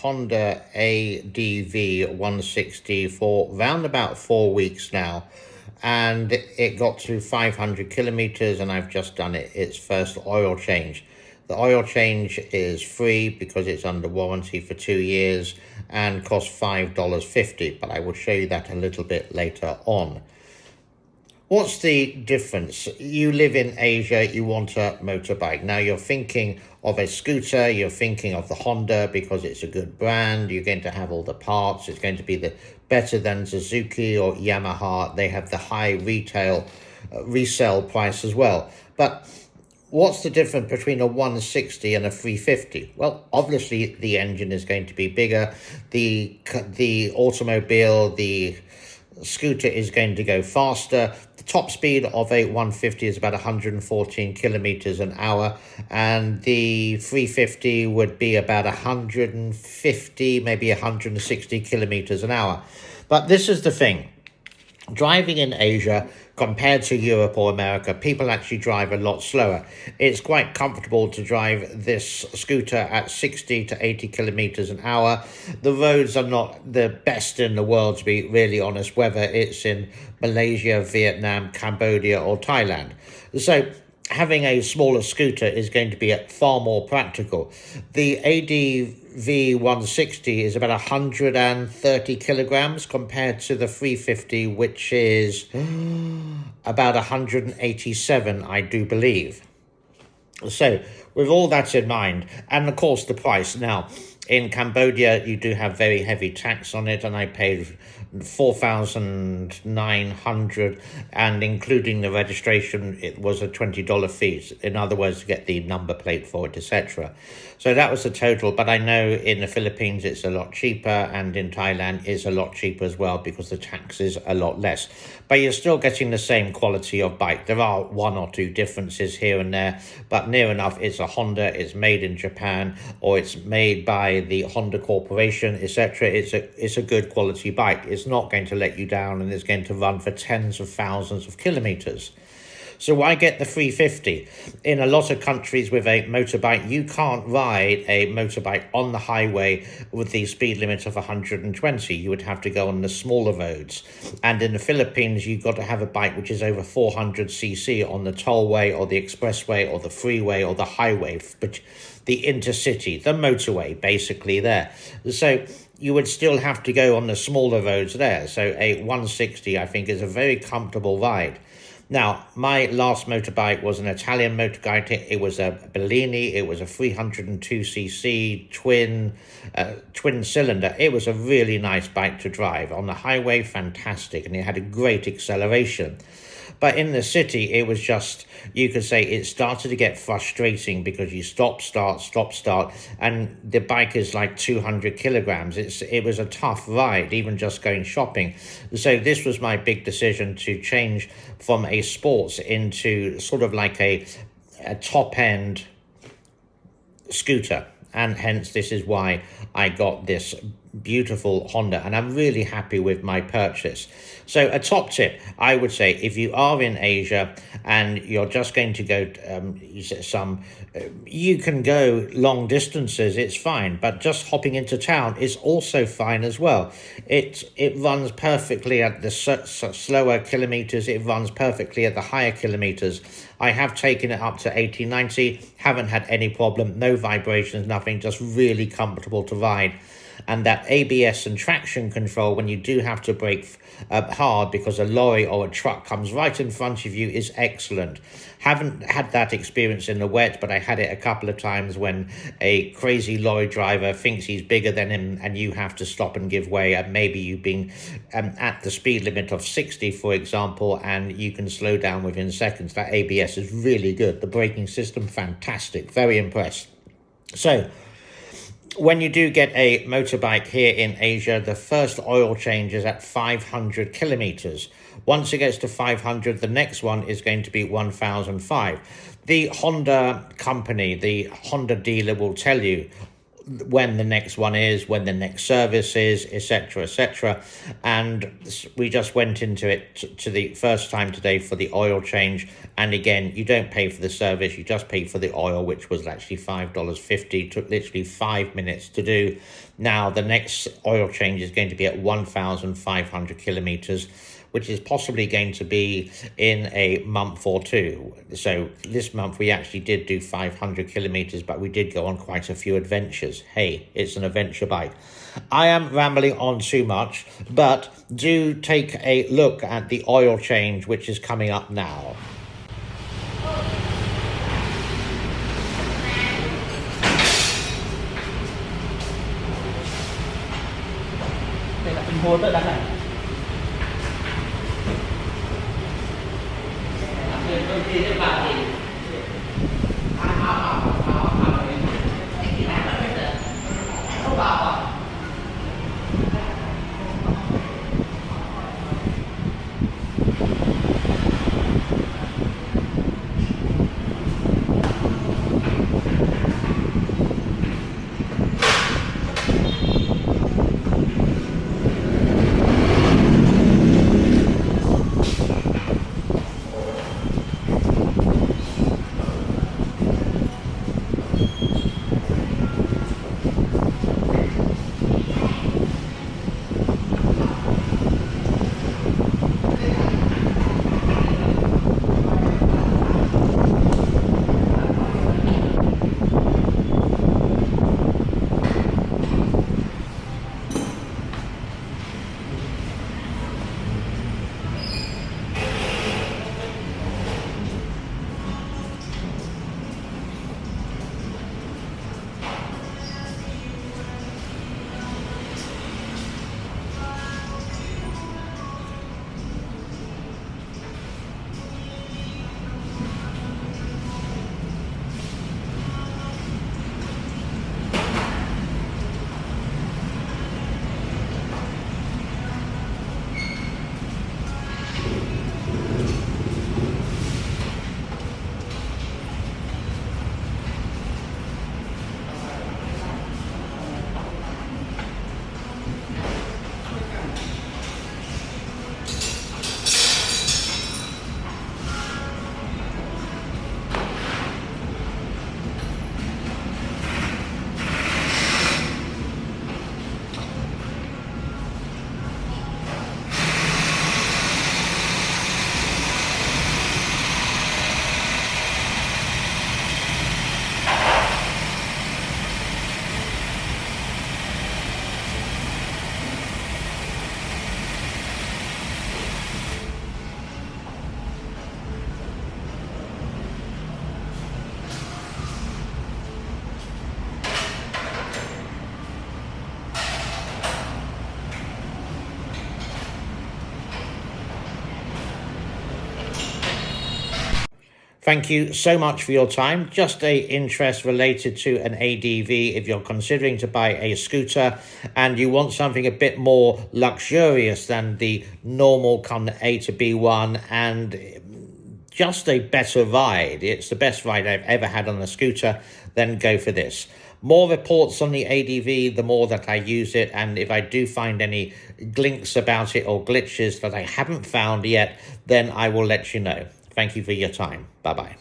Honda ADV 160 for round about 4 weeks now, and it got to 500 kilometers, and I've just done its first oil change. The oil change is free because it's under warranty for 2 years and costs $5.50, but I will show you that a little bit later on. What's the difference? You live in Asia, you want a motorbike. Now you're thinking of a scooter, you're thinking of the Honda because it's a good brand, you're going to have all the parts, it's going to be better than Suzuki or Yamaha. They have the high resale price as well. But what's the difference between a 160 and a 350? Well, obviously the engine is going to be bigger, the automobile, the scooter is going to go faster. The top speed of a 150 is about 114 kilometers an hour, and the 350 would be about 150, maybe 160 kilometers an hour. But this is the thing. Driving in Asia compared to Europe or America, people actually drive a lot slower. It's quite comfortable to drive this scooter at 60 to 80 kilometers an hour. The roads are not the best in the world, to be really honest, whether it's in Malaysia, Vietnam, Cambodia or Thailand. So having a smaller scooter is going to be far more practical. The ADV 160 is about 130 kilograms compared to the 350, which is about 187, I do believe. So with all that in mind, and of course the price. Now, in Cambodia, you do have very heavy tax on it, and I paid 4,900, and including the registration, it was a $20 fee. In other words, to get the number plate for it, etc. So that was the total. But I know in the Philippines it's a lot cheaper, and in Thailand it's a lot cheaper as well because the tax is a lot less. But you're still getting the same quality of bike. There are one or two differences here and there, but near enough. It's a Honda, it's made in Japan, or it's made by the Honda Corporation, etc. It's a good quality bike. It's not going to let you down, and it's going to run for tens of thousands of kilometers. So why get the 350? In a lot of countries with a motorbike, you can't ride a motorbike on the highway with the speed limit of 120. You would have to go on the smaller roads. And in the Philippines, you've got to have a bike which is over 400cc on the tollway or the expressway or the freeway or the highway, but the intercity, the motorway, basically there. So you would still have to go on the smaller roads there. So a 160, I think, is a very comfortable ride. Now, my last motorbike was an Italian motorbike. It was a Bellini. It was a 302cc twin cylinder. It was a really nice bike to drive. On the highway, fantastic, and it had a great acceleration. But in the city, it was just, you could say it started to get frustrating because you stop, start, and the bike is like 200 kilograms. It was a tough ride, even just going shopping. So this was my big decision to change from a sports into sort of like a top-end scooter. And hence, this is why I got this beautiful Honda, and I'm really happy with my purchase. So a top tip, I would say, if you are in Asia and you're just going to go you can go long distances, it's fine, but just hopping into town is also fine as well. It runs perfectly at the slower kilometers, it runs perfectly at the higher kilometers. I have taken it up to 80, 90, haven't had any problem, no vibrations, nothing, just really comfortable to ride. And that ABS and traction control, when you do have to brake hard because a lorry or a truck comes right in front of you, is excellent. Haven't had that experience in the wet, but I had it a couple of times when a crazy lorry driver thinks he's bigger than him and you have to stop and give way. And maybe you've been at the speed limit of 60, for example, and you can slow down within seconds. That ABS is really good. The braking system, fantastic. Very impressed. So when you do get a motorbike here in Asia, the first oil change is at 500 kilometers. Once it gets to 500, the next one is going to be 1,005. The Honda company, the Honda dealer will tell you when the next one is, when the next service is, etc., etc. And we just went into it to the first time today for the oil change. And again, you don't pay for the service, you just pay for the oil, which was actually $5.50. Took literally 5 minutes to do. Now, the next oil change is going to be at 1,500 kilometers, which is possibly going to be in a month or two. So this month we actually did do 500 kilometers, but we did go on quite a few adventures. Hey, it's an adventure bike. I am rambling on too much, but do take a look at the oil change, which is coming up now. Đây là pinhole rất đáng này. Thank you so much for your time. Just a interest related to an ADV. If you're considering to buy a scooter and you want something a bit more luxurious than the normal kind of A to B one and just a better ride, it's the best ride I've ever had on a scooter, then go for this. More reports on the ADV, the more that I use it, and if I do find any glinks about it or glitches that I haven't found yet, then I will let you know. Thank you for your time. Bye-bye.